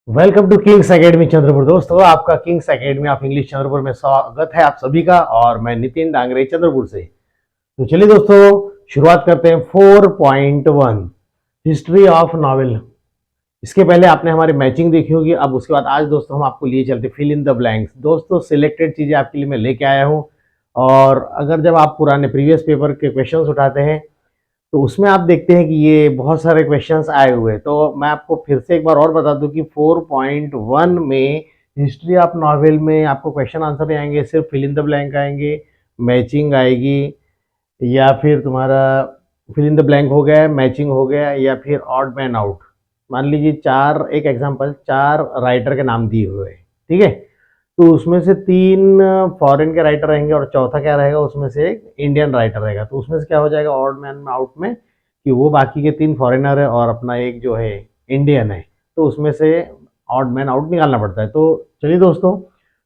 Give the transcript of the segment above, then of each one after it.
Welcome to Kings Academy Chandrapur. दोस्तों, आपका Kings Academy of English Chandrapur में स्वागत है आप सभी का। और मैं नितिन डांगरे चंद्रपुर से। तो चलिए दोस्तों, शुरुआत करते हैं 4.1 हिस्ट्री ऑफ नॉवेल। इसके पहले आपने हमारी मैचिंग देखी होगी। अब उसके बाद आज दोस्तों हम आपको लिए चलते फिल इन द ब्लैंक्स। दोस्तों, सिलेक्टेड चीजें आपके लिए मैं लेके आया हूँ। और अगर जब आप पुराने प्रीवियस पेपर के क्वेश्चंस उठाते हैं तो उसमें आप देखते हैं कि ये बहुत सारे क्वेश्चंस आए हुए हैं। तो मैं आपको फिर से एक बार और बता दूं कि 4.1 में हिस्ट्री ऑफ नॉवेल में आपको क्वेश्चन आंसर नहीं आएंगे, सिर्फ फिल इन द ब्लैंक आएंगे, मैचिंग आएगी, या फिर तुम्हारा फिल इन द ब्लैंक हो गया, मैचिंग हो गया, या फिर ऑड मैन आउट। मान लीजिए चार, एक एग्जांपल, चार राइटर के नाम दिए हुए हैं, ठीक है। तो उसमें से तीन फॉरेन के राइटर रहेंगे और चौथा क्या रहेगा, उसमें से एक इंडियन राइटर रहेगा। तो उसमें से क्या हो जाएगा ऑड मैन आउट में, कि वो बाकी के तीन फॉरेनर है और अपना एक जो है इंडियन है। तो उसमें से ऑड मैन आउट निकालना पड़ता है। तो चलिए दोस्तों,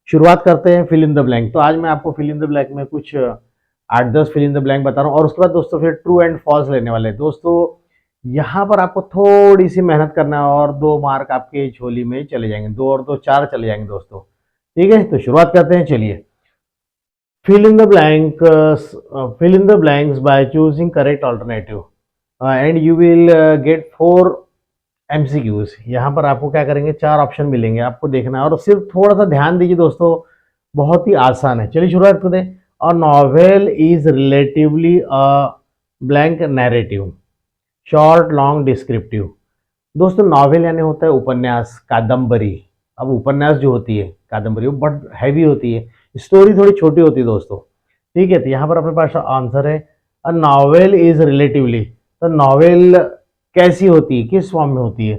शुरुआत करते हैं फिल इन द ब्लैंक। तो आज मैं आपको फिल इन द ब्लैंक में कुछ 8-10 फिल इन द ब्लैंक बता रहा हूँ, और उसके बाद दोस्तों फिर ट्रू एंड फॉल्स लेने वाले हैं। दोस्तों, यहाँ पर आपको थोड़ी सी मेहनत करना है और 2 मार्क आपके झोली में चले जाएंगे, 2 और 2 4 चले जाएंगे दोस्तों। ठीक है, तो शुरुआत करते हैं। चलिए, fill in the fill in the blanks by choosing correct alternative, and you will get 4 MCQs। यहाँ पर आपको क्या करेंगे, 4 ऑप्शन मिलेंगे, आपको देखना है और सिर्फ थोड़ा सा ध्यान दीजिए दोस्तों, बहुत ही आसान है। चलिए शुरुआत करते हैं। A novel is relatively a blank narrative, short long descriptive. दोस्तों, नॉवेल यानी होता है उपन्यास, कादम्बरी। अब उपन्यास जो होती है, कादम्बरी, वो बहुत हैवी होती है, स्टोरी थोड़ी छोटी होती है दोस्तों। ठीक है, तो यहाँ पर अपने पास आंसर है अ नॉवेल इज रिलेटिवली। तो नॉवेल कैसी होती है, किस फॉर्म में होती है,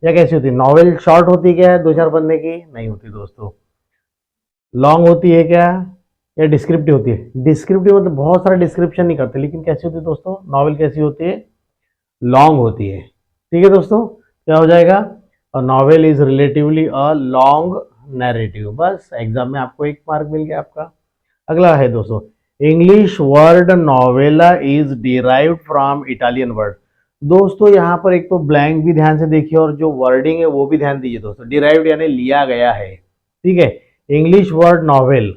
या कैसी होती है? नॉवेल शॉर्ट होती है क्या, 2-4 पन्ने की? नहीं होती दोस्तों। लॉन्ग होती है क्या, या डिस्क्रिप्टिव होती है? डिस्क्रिप्टिव मतलब बहुत सारा डिस्क्रिप्शन नहीं करते, लेकिन कैसी होती है दोस्तों, नॉवेल कैसी होती है, लॉन्ग होती है। ठीक है दोस्तों, क्या हो जाएगा, a novel is relatively a long narrative. बस एग्जाम में आपको 1 मार्क मिल गया आपका। अगला है दोस्तों, English word novella is derived from Italian word. दोस्तों, यहाँ पर एक तो ब्लैंक भी ध्यान से देखिए और जो वर्डिंग है वो भी ध्यान दीजिए दोस्तों। डिराइव्ड यानी लिया गया है, ठीक है। इंग्लिश वर्ड नॉवेल,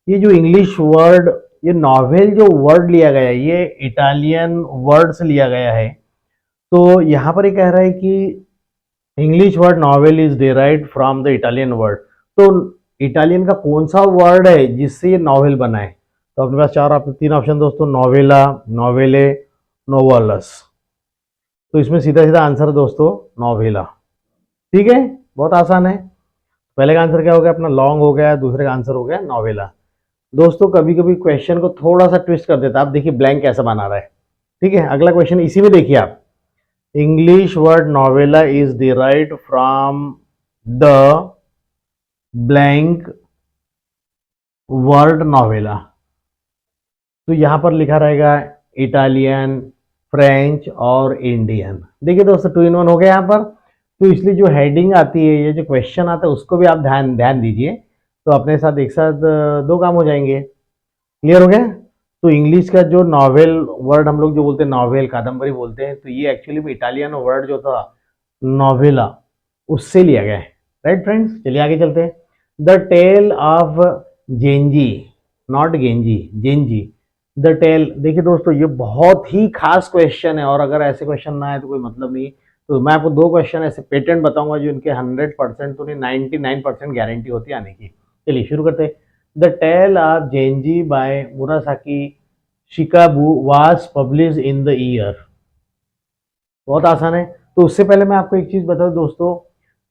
ये जो इंग्लिश वर्ड, ये नॉवेल जो वर्ड लिया गया है ये इटालियन वर्ड से लिया गया है। तो यहाँ पर ये कह रहा है कि English word novel is derived from the Italian word. तो इटालियन का कौन सा वर्ड है जिससे ये नॉवेल बना है? तो अपने पास 3 ऑप्शन दोस्तों, नॉवेला, नॉवेले, नोवेलस। तो इसमें सीधा सीधा आंसर दोस्तों नॉवेला। ठीक है, बहुत आसान है। पहले का आंसर क्या हो गया अपना, लॉन्ग हो गया, दूसरे का आंसर हो गया नॉवेला। दोस्तों, कभी कभी क्वेश्चन को थोड़ा सा ट्विस्ट कर देता है। आप देखिए ब्लैंक कैसा बना रहा है। ठीक है, अगला क्वेश्चन इसी में देखिए आप, English word novella is derived from the blank word novella. तो यहां पर लिखा रहेगा इटालियन, फ्रेंच और इंडियन। देखिए दोस्तों, 2 in 1 हो गया यहाँ पर। तो इसलिए जो हेडिंग आती है, ये जो क्वेश्चन आता है, उसको भी आप ध्यान ध्यान दीजिए। तो अपने साथ एक साथ 2 काम हो जाएंगे। क्लियर हो गया? तो इंग्लिश का जो नॉवेल वर्ड हम लोग जो बोलते हैं, नॉवेल, कादम्बरी बोलते हैं, तो ये एक्चुअली में इटालियन वर्ड जो था नॉवेला, उससे लिया गया है। राइट फ्रेंड्स, चलिए आगे चलते हैं। The tale of Genji, not Genji, Genji, the tale. देखिए दोस्तों, ये बहुत ही खास क्वेश्चन है, और अगर ऐसे क्वेश्चन ना आए तो कोई मतलब नहीं। तो मैं आपको 2 क्वेश्चन ऐसे पेटेंट बताऊंगा जो इनके 100% तो नहीं, 99% गारंटी होती है आने की। चलिए शुरू करते हैं। The tale of Genji by Murasaki Shikibu was publish in the year. बहुत आसान है। तो उससे पहले मैं आपको एक चीज बता दूं दोस्तों,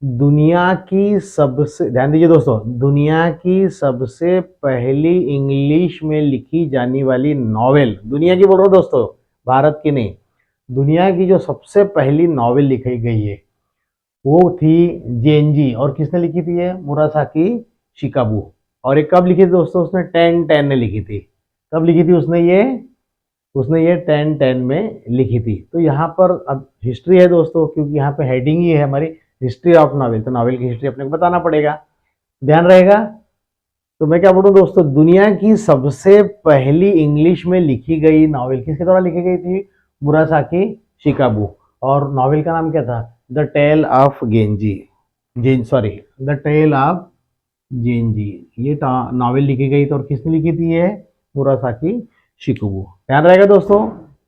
दुनिया की सबसे, ध्यान दीजिए दोस्तों, दुनिया की सबसे पहली इंग्लिश में लिखी जाने वाली नॉवेल, दुनिया की बोल रहा हूं दोस्तों, भारत की नहीं, दुनिया की जो सबसे पहली नॉवेल लिखी गई है वो थी जेनजी। और किसने लिखी थी? ये मुरासाकी शिकाबू। और ये कब लिखी थी दोस्तों? उसने 1010 में लिखी थी। कब लिखी थी उसने ये 1010 में लिखी थी। तो यहाँ पर अब हिस्ट्री है दोस्तों, क्योंकि यहाँ पे हेडिंग ही है हमारी हिस्ट्री ऑफ नॉवेल, तो नॉवेल की हिस्ट्री अपने को बताना पड़ेगा, ध्यान रहेगा। तो मैं क्या बोलूँ दोस्तों, दुनिया की सबसे पहली इंग्लिश में लिखी गई नॉवेल किसके द्वारा लिखी गई थी? मुरासाकी शिकाबू। और नॉवेल का नाम क्या था? The tale of Genji. Gen sorry the tale of Genji, ये नॉवेल लिखी गई तो और किसने लिखी थी ये? मुरासाकी शिकोबू। ध्यान रहेगा दोस्तों,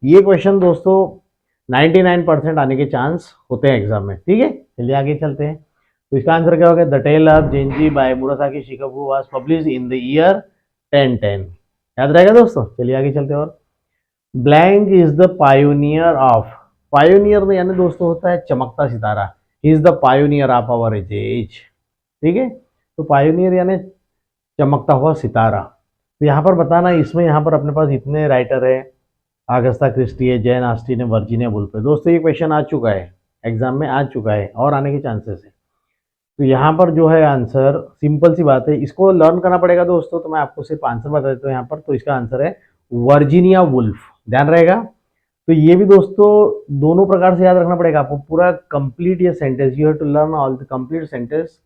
ये क्वेश्चन दोस्तों 99% आने के चांस होते हैं एग्जाम में। ठीक है, चलिए आगे चलते हैं। तो इसका आंसर क्या होगा? The tale of Genji by Murasaki Shikibu was publish in the year 1010। याद रहेगा दोस्तों, चलिए आगे चलते हैं। और blank is the pioneer of, pioneer यानी दोस्तों होता है चमकता सितारा, is the pioneer of our age. ठीक है, तो पायोनियर यानी चमकता हुआ सितारा। तो यहाँ पर बताना, इसमें यहाँ पर अपने पास इतने राइटर है, आगस्ता क्रिस्टी है, जैन ऑस्टिन है, वर्जीनिया वुल्फ है। दोस्तों ये क्वेश्चन आ चुका है एग्जाम में, आ चुका है और आने के चांसेस है। तो यहाँ पर जो है आंसर, सिंपल सी बात है, इसको लर्न करना पड़ेगा दोस्तों। तो मैं आपको सिर्फ आंसर बता देता हूँ यहाँ पर। तो इसका आंसर है वर्जीनिया वुल्फ। ध्यान रहेगा। तो ये भी दोस्तों दोनों प्रकार से याद रखना पड़ेगा आपको, पूरा कंप्लीट ये sentence, you have to learn all the complete sentence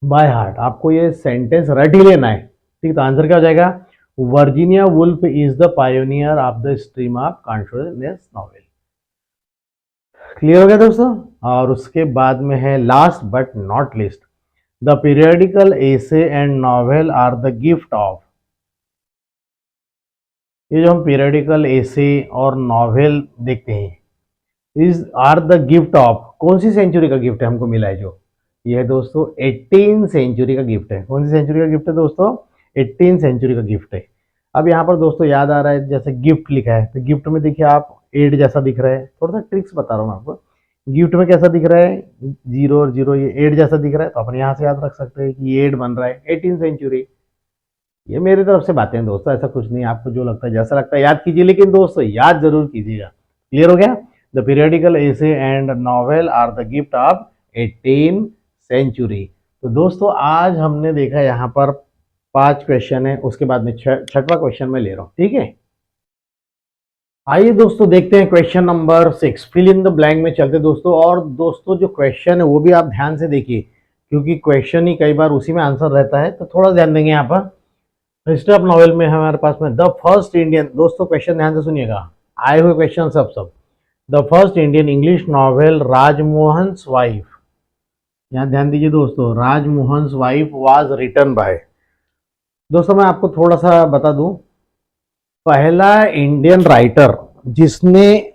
by heart. आपको ये सेंटेंस रट ही लेना है। ठीक, तो आंसर क्या हो जाएगा? Virginia Woolf is the pioneer of the stream of consciousness novel. Clear हो गया दोस्तों। और उसके बाद में है last but not least, the periodical essay and novel are the gift of. ये जो हम पीरियडिकल एसे और नॉवेल देखते हैं, is are the gift of, कौन सी सेंचुरी का गिफ्ट है हमको मिला है? जो ये है दोस्तों 18 सेंचुरी का गिफ्ट है। कौन सी सेंचुरी का गिफ्ट है दोस्तों? 18 सेंचुरी का गिफ्ट है। अब यहाँ पर दोस्तों याद आ रहा है, जैसे गिफ्ट लिखा है तो गिफ्ट में देखिए आप 8 जैसा दिख रहा है। थोड़ा सा ट्रिक्स बता रहा हूँ मैं आपको। गिफ्ट में कैसा दिख रहा है? 0 और 0, ये 8 जैसा दिख रहा है। तो अपन यहाँ से याद रख सकते हैं कि ये 8 बन रहा है 18 सेंचुरी। ये मेरी तरफ से बातें हैं दोस्तों, ऐसा कुछ नहीं। आपको जो लगता है, जैसा लगता है याद कीजिए, लेकिन दोस्तों याद जरूर कीजिएगा। क्लियर हो गया? The periodical essay and novel are the gift of 18 century. तो दोस्तों आज हमने देखा यहाँ पर 5 क्वेश्चन है, उसके बाद में छठवां क्वेश्चन में ले रहा हूँ। ठीक है, आइए दोस्तों देखते हैं question number 6, fill in the blank में चलते दोस्तों। और दोस्तों जो क्वेश्चन है वो भी आप ध्यान से देखिए, क्योंकि क्वेश्चन ही कई बार उसी में आंसर रहता है, तो थोड़ा ध्यान देंगे यहाँ पर। हिस्ट्री ऑफ नॉवेल में हमारे पास में द फर्स्ट इंडियन, दोस्तों क्वेश्चन ध्यान से सुनिएगा, आए हुए क्वेश्चन सब। The first Indian English novel Rajmohan's wife, यहाँ ध्यान दीजिए दोस्तों, Rajmohan's wife was written by. दोस्तों मैं आपको थोड़ा सा बता दूं, पहला इंडियन राइटर जिसने,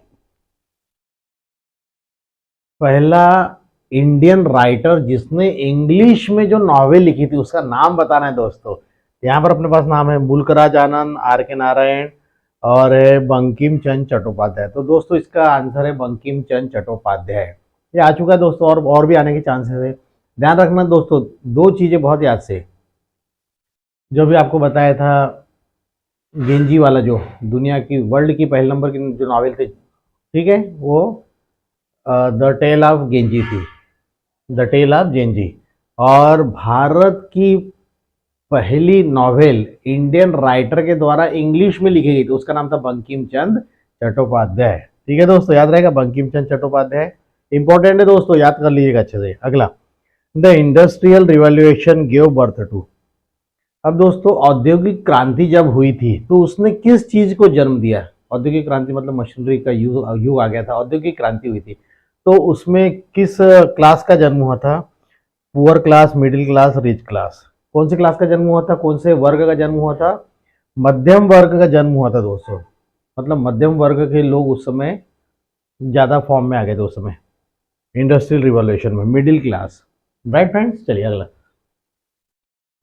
पहला इंडियन राइटर जिसने इंग्लिश में जो नॉवेल लिखी थी उसका नाम बताना है दोस्तों। यहाँ पर अपने पास नाम है मुल्कराज आनंद, आर के नारायण और बंकिम चंद्र चट्टोपाध्याय। तो दोस्तों इसका आंसर है बंकिम चंद्र चट्टोपाध्याय। ये आ चुका है दोस्तों, और भी आने के चांसेस है। ध्यान रखना दोस्तों, दो चीजें बहुत याद से, जो भी आपको बताया था गेंजी वाला, जो दुनिया की वर्ल्ड की पहले नंबर की जो नॉवेल थी, ठीक है, वो द टेल ऑफ गेंजी थी, द टेल ऑफ गेंजी। और भारत की पहली नॉवेल इंडियन राइटर के द्वारा इंग्लिश में लिखी गई थी, उसका नाम था बंकिम चंद्र चट्टोपाध्याय। ठीक है दोस्तों, याद रहेगा बंकिम चंद्र चट्टोपाध्याय, इंपॉर्टेंट है दोस्तों, याद कर लीजिएगा अच्छे से। अगला, the industrial revolution give birth to. अब दोस्तों औद्योगिक क्रांति जब हुई थी तो उसने किस चीज को जन्म दिया? औद्योगिक क्रांति मतलब मशीनरी का युग आ गया था, औद्योगिक क्रांति हुई थी, तो उसमें किस क्लास का जन्म हुआ था? Poor class, middle class, rich class. कौन से क्लास का जन्म हुआ था? कौन से वर्ग का जन्म हुआ था? मध्यम वर्ग का जन्म हुआ था दोस्तों। मतलब मध्यम वर्ग के लोग उस समय ज्यादा फॉर्म में आ गए थे उस समय इंडस्ट्रियल रिवॉल्यूशन में, मिडिल क्लास। राइट फ्रेंड्स, चलिए अगला,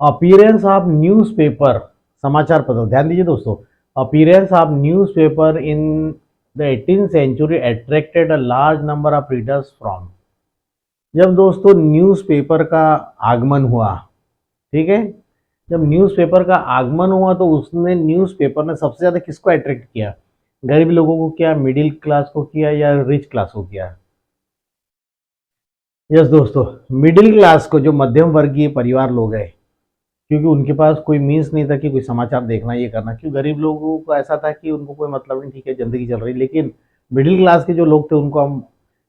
अपीयरेंस ऑफ न्यूज़पेपर, समाचार पत्र। ध्यान दीजिए दोस्तों, appearance of newspaper in the 18th century attracted a large number of readers from. जब दोस्तों न्यूज़पेपर का आगमन हुआ, ठीक है, जब न्यूज़पेपर का आगमन हुआ तो उसने, न्यूज़पेपर ने सबसे ज़्यादा किसको अट्रैक्ट किया? गरीब लोगों को किया, मिडिल क्लास को किया, या रिच क्लास को किया? यस दोस्तों, मिडिल क्लास को, जो मध्यम वर्गीय परिवार लोग हैं, क्योंकि उनके पास कोई मीन्स नहीं था कि कोई समाचार देखना, ये करना। क्यों? गरीब लोगों को ऐसा था कि उनको कोई मतलब नहीं, ठीक है जिंदगी चल रही, लेकिन मिडिल क्लास के जो लोग थे उनको हम,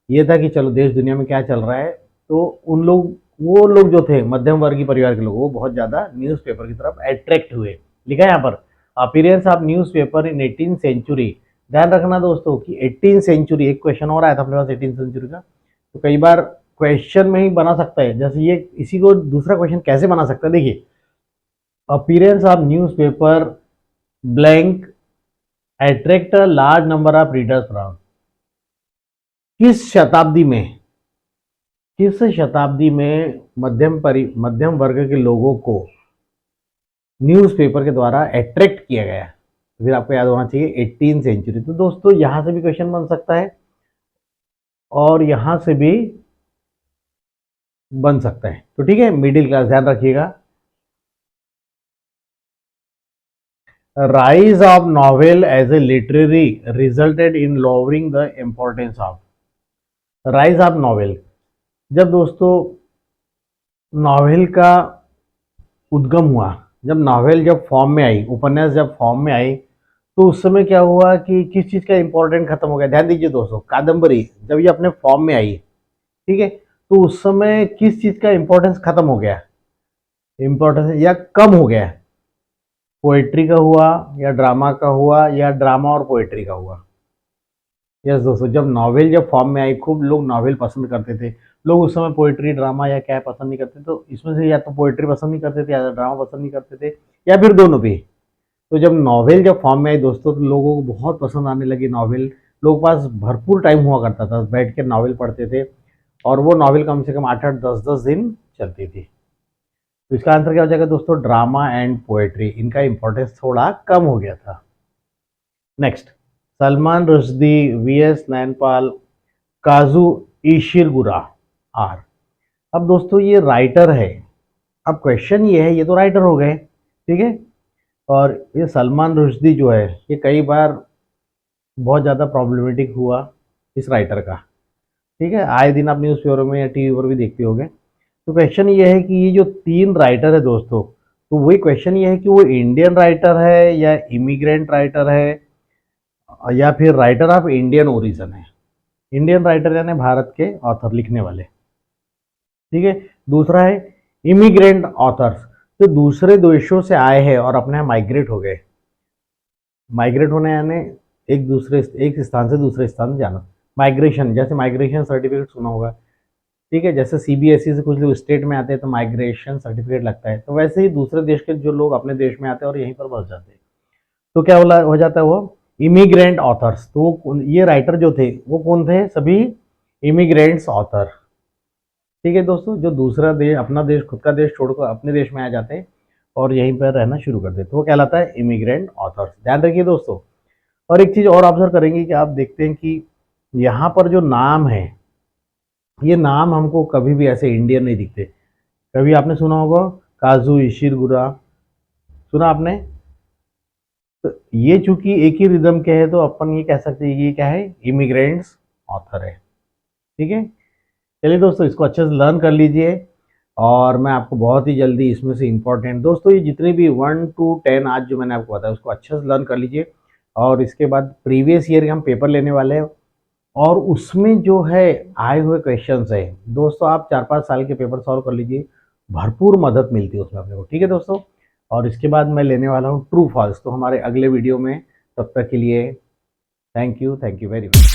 ये था कि चलो देश दुनिया में क्या चल रहा है, तो उन लोग, वो लोग जो थे मध्यम वर्गीय परिवार के लोग, वो बहुत ज़्यादा न्यूज़पेपर की तरफ अट्रैक्ट हुए। लिखा है यहाँ पर, appearance of newspaper in 18th century. ध्यान रखना दोस्तों कि 18th सेंचुरी, एक क्वेश्चन और आया था अपने पास 18th सेंचुरी का, तो कई बार क्वेश्चन में ही बना सकता है। जैसे ये इसी को दूसरा क्वेश्चन कैसे बना सकता है, देखिए, appearance of newspaper blank attract a large number of readers from, किस शताब्दी में, किस शताब्दी में मध्यम वर्ग के लोगों को न्यूज़पेपर के द्वारा अट्रैक्ट किया गया। फिर आपको याद होना चाहिए 18 सेंचुरी। तो दोस्तों यहां से भी क्वेश्चन बन सकता है और यहां से भी बन सकता है। तो ठीक है, मिडिल क्लास ध्यान रखिएगा। Rise of novel as a literary resulted in lowering the importance of, rise of novel, जब दोस्तों नॉवेल का उद्गम हुआ, जब नॉवेल जब फॉर्म में आई, उपन्यास जब फॉर्म में आई, तो उस समय क्या हुआ कि किस चीज़ का इंपॉर्टेंट खत्म हो गया। ध्यान दीजिए दोस्तों, कादम्बरी जब ये अपने फॉर्म में आई, ठीक है, तो उस समय किस चीज़ का इंपॉर्टेंस खत्म हो गया, इंपॉर्टेंस या कम हो गया, पोएट्री का हुआ या ड्रामा का हुआ या ड्रामा और पोएट्री का हुआ। यस दोस्तों, जब नॉवेल जब फॉर्म में आई, खूब लोग नॉवेल पसंद करते थे। लोग उस समय पोएट्री ड्रामा या क्या पसंद नहीं करते, तो इसमें से या तो पोएट्री पसंद नहीं करते थे या ड्रामा पसंद नहीं करते थे या फिर दोनों भी। तो जब नॉवेल जब फॉर्म में आई दोस्तों, तो लोगों को बहुत पसंद आने लगी नॉवेल। लोगों के पास भरपूर टाइम हुआ करता था, बैठ के नॉवेल पढ़ते थे और वो नॉवेल कम से कम 8-8 10-10 दिन चलती थी। तो इसका आंसर क्या हो जाएगा दोस्तों, ड्रामा एंड पोएट्री, इनका इंपॉर्टेंस थोड़ा कम हो गया था। नेक्स्ट, सलमान रुश्दी, वीएस नैनपाल, काजू ईशिरगुरा आर। अब दोस्तों ये राइटर है। अब क्वेश्चन ये है, ये तो राइटर हो गए, ठीक है, और ये सलमान रुश्दी जो है, ये कई बार बहुत ज़्यादा प्रॉब्लमेटिक हुआ इस राइटर का, ठीक है, आए दिन आप न्यूज़पेपर में या टीवी पर भी देखते होंगे। तो क्वेश्चन ये है कि ये जो 3 राइटर है दोस्तों, तो वही क्वेश्चन ये है कि वो इंडियन राइटर है या इमिग्रेंट राइटर है या फिर राइटर ऑफ इंडियन ओरिजिन है। इंडियन राइटर यानी भारत के ऑथर, लिखने वाले, ठीक है। दूसरा है इमिग्रेंट ऑथर्स, जो दूसरे देशों से आए हैं और अपने यहाँ माइग्रेट हो गए। माइग्रेट होने यानी एक स्थान से दूसरे स्थान जाना, माइग्रेशन, जैसे माइग्रेशन सर्टिफिकेट सुना होगा, ठीक है, जैसे सीबीएसई से कुछ लोग स्टेट में आते हैं तो माइग्रेशन सर्टिफिकेट लगता है, तो वैसे ही दूसरे देश के जो लोग अपने देश में आते हैं और यहीं पर बस जाते हैं, तो क्या हो जाता है वो इमिग्रेंट ऑथर्स। तो ये राइटर जो थे वो कौन थे, सभी इमिग्रेंट्स ऑथर, ठीक है दोस्तों, जो दूसरा देश, अपना देश, खुद का देश छोड़कर अपने देश में आ जाते हैं और यहीं पर रहना शुरू कर देते, तो वो कहलाता है इमिग्रेंट ऑथर्स। ध्यान रखिए दोस्तों। और एक चीज़ और ऑब्जर्व करेंगे कि आप देखते हैं कि यहाँ पर जो नाम है, ये नाम हमको कभी भी ऐसे इंडियन नहीं दिखते। कभी आपने सुना होगा काजू इशिरगुरा, सुना आपने, तो ये चूंकि एक ही रिदम के हैं तो अपन ये कह सकते हैं कि ये क्या है, इमिग्रेंट्स ऑथर है, ठीक है। चलिए दोस्तों, इसको अच्छे से लर्न कर लीजिए और मैं आपको बहुत ही जल्दी इसमें से इंपॉर्टेंट दोस्तों, ये जितने भी 1 to 10 आज जो मैंने आपको बताया उसको अच्छे से लर्न कर लीजिए। और इसके बाद प्रीवियस ईयर के हम पेपर लेने वाले हैं और उसमें जो है आए हुए क्वेश्चंस है दोस्तों, आप 4-5 साल के पेपर सॉल्व कर लीजिए, भरपूर मदद मिलती है उसमें अपने को, ठीक है दोस्तों। और इसके बाद मैं लेने वाला हूँ ट्रू फॉल्स, तो हमारे अगले वीडियो में, तब तक के लिए थैंक यू वेरी मच।